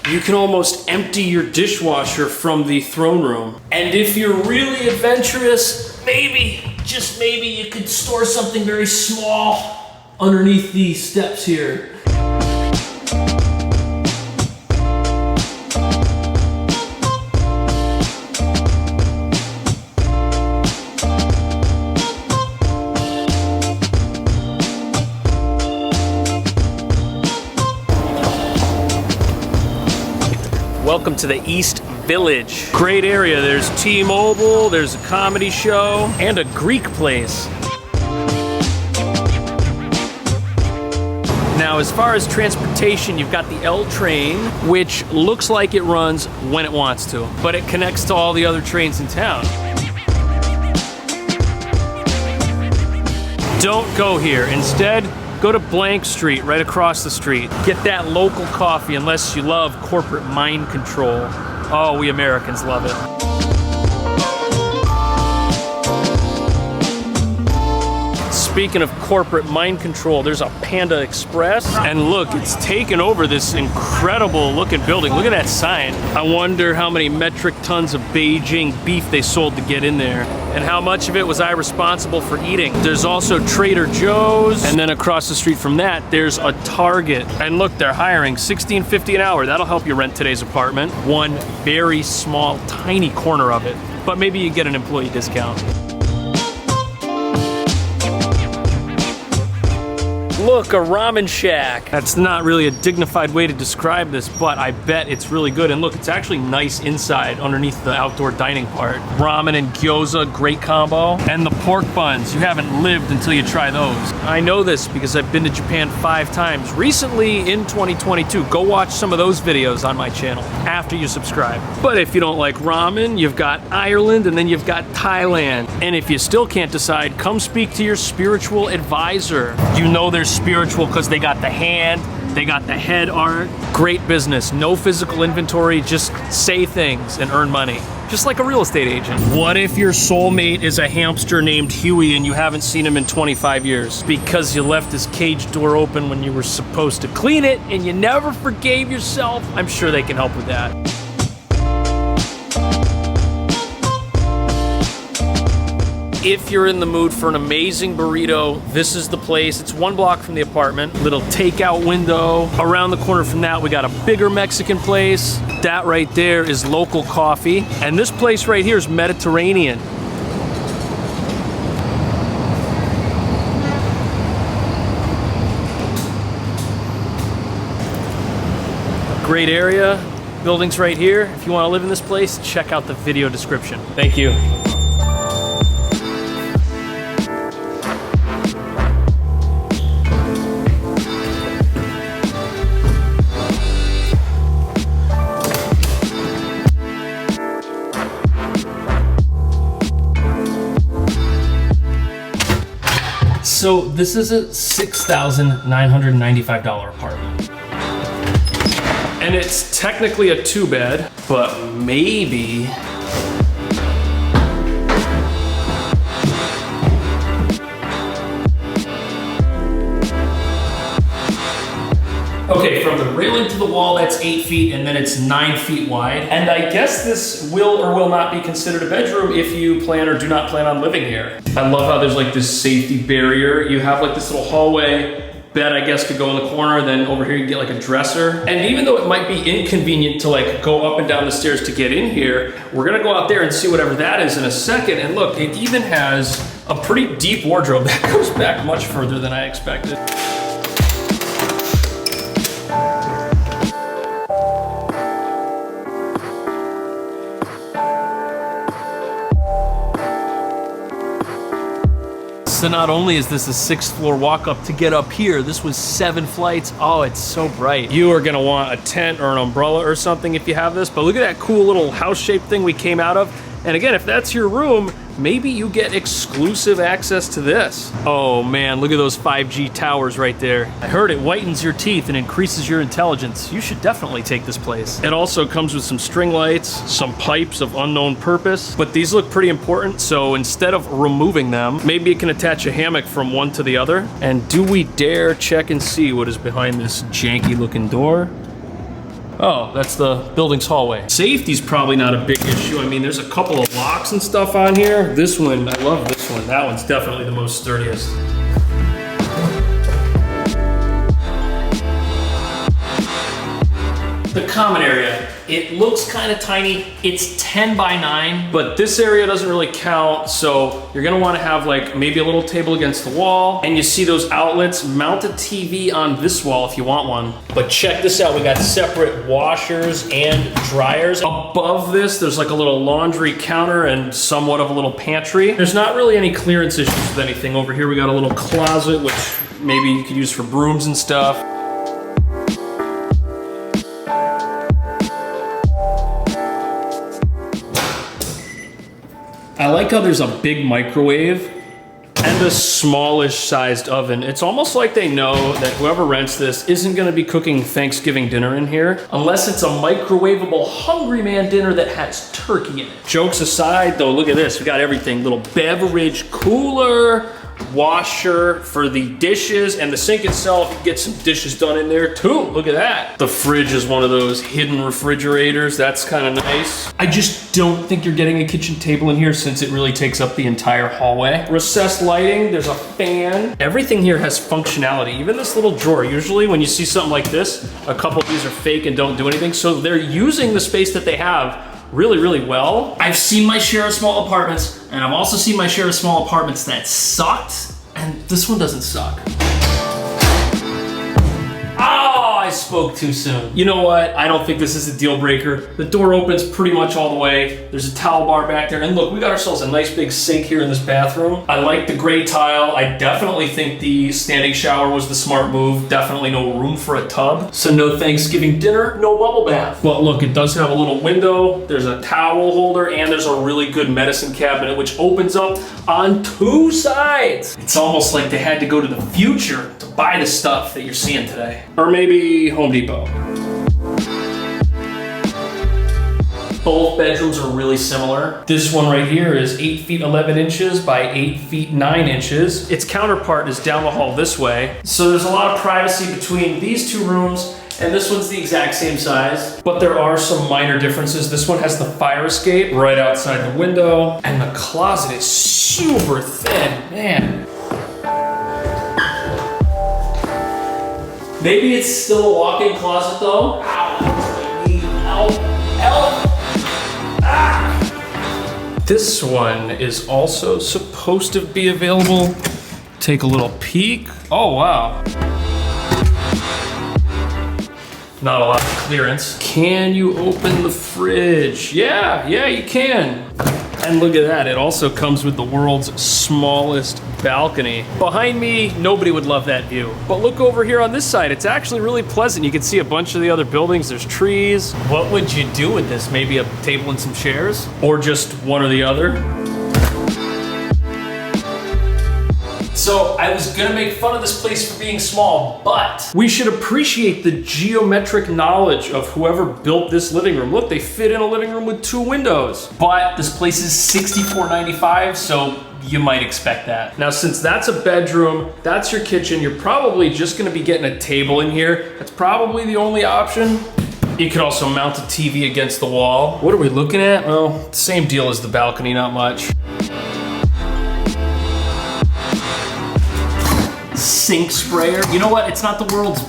You can almost empty your dishwasher from the throne room. And if you're really adventurous, maybe, just maybe, you could store something very small underneath these steps here. Welcome to the East Village. Great area. There's T-Mobile, there's a comedy show, and a Greek place. Now, as far as transportation, you've got the L train, which looks like it runs when it wants to, but it connects to all the other trains in town. Don't go here. Instead, go to Blank Street, right across the street. Get that local coffee unless you love corporate mind control. Oh, we Americans love it. Speaking of corporate mind control, there's a Panda Express. And look, it's taken over this incredible looking building. Look at that sign. I wonder how many metric tons of Beijing beef they sold to get in there. And how much of it was I responsible for eating. There's also Trader Joe's. And then across the street from that, there's a Target. And look, they're hiring $16.50 an hour. That'll help you rent today's apartment. One very small, tiny corner of it. But maybe you get an employee discount. Look, a ramen shack. That's not really a dignified way to describe this, but I bet it's really good. And look, it's actually nice inside underneath the outdoor dining part. Ramen and gyoza, great combo. And the pork buns, you haven't lived until you try those. I know this because I've been to Japan 5 times. Recently in 2022, go watch some of those videos on my channel after you subscribe. But if you don't like ramen, you've got Ireland and then you've got Thailand. And if you still can't decide, come speak to your spiritual advisor. You know there's spiritual because they got the hand, they got the head art. Great business, no physical inventory, just say things and earn money. Just like a real estate agent. What if your soulmate is a hamster named Huey and you haven't seen him in 25 years? Because you left his cage door open when you were supposed to clean it and you never forgave yourself? I'm sure they can help with that. If you're in the mood for an amazing burrito, this is the place. It's 1 block from the apartment. Little takeout window. Around the corner from that, we got a bigger Mexican place. That right there is local coffee. And this place right here is Mediterranean. Great area. Buildings right here. If you want to live in this place, check out the video description. Thank you. So this is a $6,995 apartment. And it's technically a 2-bed, but maybe. Okay, from the railing to the wall, that's 8 feet, and then it's 9 feet wide. And I guess this will or will not be considered a bedroom if you plan or do not plan on living here. I love how there's like this safety barrier. You have like this little hallway. Bed, I guess, could go in the corner. Then over here you get like a dresser. And even though it might be inconvenient to like go up and down the stairs to get in here, we're gonna go out there and see whatever that is in a second. And look, it even has a pretty deep wardrobe that goes back much further than I expected. So not only is this a 6th floor walk up to get up here, this was 7 flights. Oh, it's so bright. You are gonna want a tent or an umbrella or something if you have this, but look at that cool little house-shaped thing we came out of. And again, if that's your room, maybe you get exclusive access to this. Oh man, look at those 5G towers right there. I heard it whitens your teeth and increases your intelligence. You should definitely take this place. It also comes with some string lights, some pipes of unknown purpose, but these look pretty important, so instead of removing them, maybe you can attach a hammock from one to the other. And do we dare check and see what is behind this janky looking door? Oh, that's the building's hallway. Safety's probably not a big issue. I mean, there's a couple of locks and stuff on here. This one, I love this one. That one's definitely the most sturdiest. The common area, it looks kind of tiny. It's 10 by 9, but this area doesn't really count. So you're gonna wanna have like maybe a little table against the wall, and you see those outlets. Mount a TV on this wall if you want one. But check this out, we got separate washers and dryers. Above this, there's like a little laundry counter and somewhat of a little pantry. There's not really any clearance issues with anything. Over here, we got a little closet, which maybe you could use for brooms and stuff. I like how there's a big microwave and a smallish sized oven. It's almost like they know that whoever rents this isn't gonna be cooking Thanksgiving dinner in here unless it's a microwavable hungry man dinner that has turkey in it. Jokes aside though, look at this. We got everything. Little beverage cooler, washer for the dishes, and the sink itself, you get some dishes done in there too. Look at that. The fridge is one of those hidden refrigerators. That's kind of nice. I just don't think you're getting a kitchen table in here since it really takes up the entire hallway. Recessed lighting, there's a fan. Everything here has functionality. Even this little drawer. Usually when you see something like this, a couple of these are fake and don't do anything. So they're using the space that they have really, really well. I've seen my share of small apartments, and I've also seen my share of small apartments that sucked, and this one doesn't suck. Oh, I spoke too soon. You know what? I don't think this is a deal breaker. The door opens pretty much all the way. There's a towel bar back there, and look, we got ourselves a nice big sink here in this bathroom. I like the gray tile. I definitely think the standing shower was the smart move. Definitely no room for a tub. So no Thanksgiving dinner, no bubble bath. But look, it does have a little window. There's a towel holder, and there's a really good medicine cabinet, which opens up on 2 sides. It's almost like they had to go to the future to buy the stuff that you're seeing today. Or maybe Home Depot. Both bedrooms are really similar. This one right here is 8 feet 11 inches by 8 feet 9 inches. Its counterpart is down the hall this way. So there's a lot of privacy between these 2 rooms, and this one's the exact same size, but there are some minor differences. This one has the fire escape right outside the window, and the closet is super thin, man. Maybe it's still a walk-in closet though. Ow, I need help, help. Ah. This one is also supposed to be available. Take a little peek. Oh, wow. Not a lot of clearance. Can you open the fridge? Yeah, you can. And look at that, it also comes with the world's smallest balcony. Behind me, nobody would love that view. But look over here on this side, it's actually really pleasant. You can see a bunch of the other buildings, there's trees. What would you do with this? Maybe a table and some chairs? Or just one or the other? So I was gonna make fun of this place for being small, but we should appreciate the geometric knowledge of whoever built this living room. Look, they fit in a living room with 2 windows. But this place is $64.95, so you might expect that. Now, since that's a bedroom, that's your kitchen, you're probably just gonna be getting a table in here. That's probably the only option. You could also mount a TV against the wall. What are we looking at? Well, same deal as the balcony, not much. Sink sprayer. You know what? It's not the world's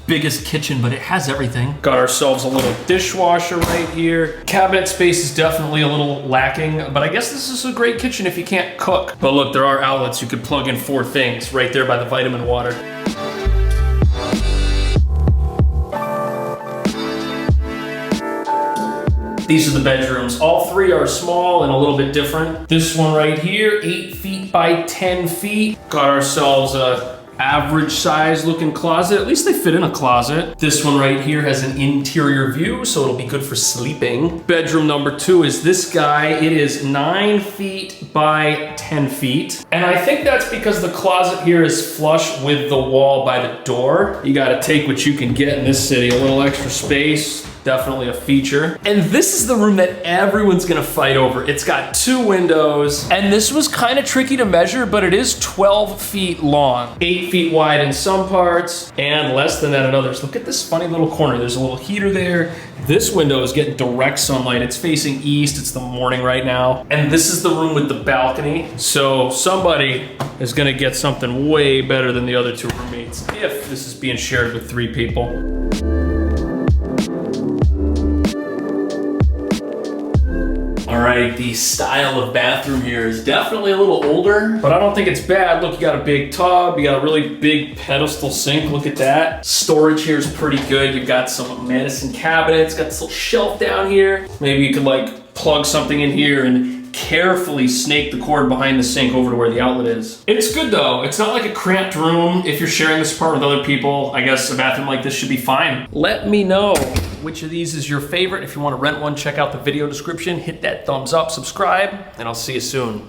biggest kitchen, but it has everything. Got ourselves a little dishwasher right here. Cabinet space is definitely a little lacking, but I guess this is a great kitchen if you can't cook. But look, there are outlets. You could plug in 4 things right there by the vitamin water. These are the bedrooms. All 3 are small and a little bit different. This one right here, 8 feet by 10 feet. Got ourselves a average size looking closet. At least they fit in a closet. This one right here has an interior view, so it'll be good for sleeping. Bedroom number 2 is this guy. It is 9 feet by 10 feet. And I think that's because the closet here is flush with the wall by the door. You gotta take what you can get in this city. A little extra space. definitely a feature. And this is the room that everyone's gonna fight over. It's got 2 windows, and this was kind of tricky to measure, but it is 12 feet long, 8 feet wide in some parts, and less than that in others. Look at this funny little corner. There's a little heater there. This window is getting direct sunlight. It's facing east. It's the morning right now. And this is the room with the balcony. So somebody is gonna get something way better than the other 2 roommates if this is being shared with 3 people. All right, the style of bathroom here is definitely a little older, but I don't think it's bad. Look, you got a big tub, you got a really big pedestal sink, look at that. Storage here is pretty good. You've got some medicine cabinets, got this little shelf down here. Maybe you could like plug something in here and carefully snake the cord behind the sink over to where the outlet is. It's good though. It's not like a cramped room. If you're sharing this apartment with other people, I guess a bathroom like this should be fine. Let me know which of these is your favorite. If you want to rent one, check out the video description, hit that thumbs up, subscribe, and I'll see you soon.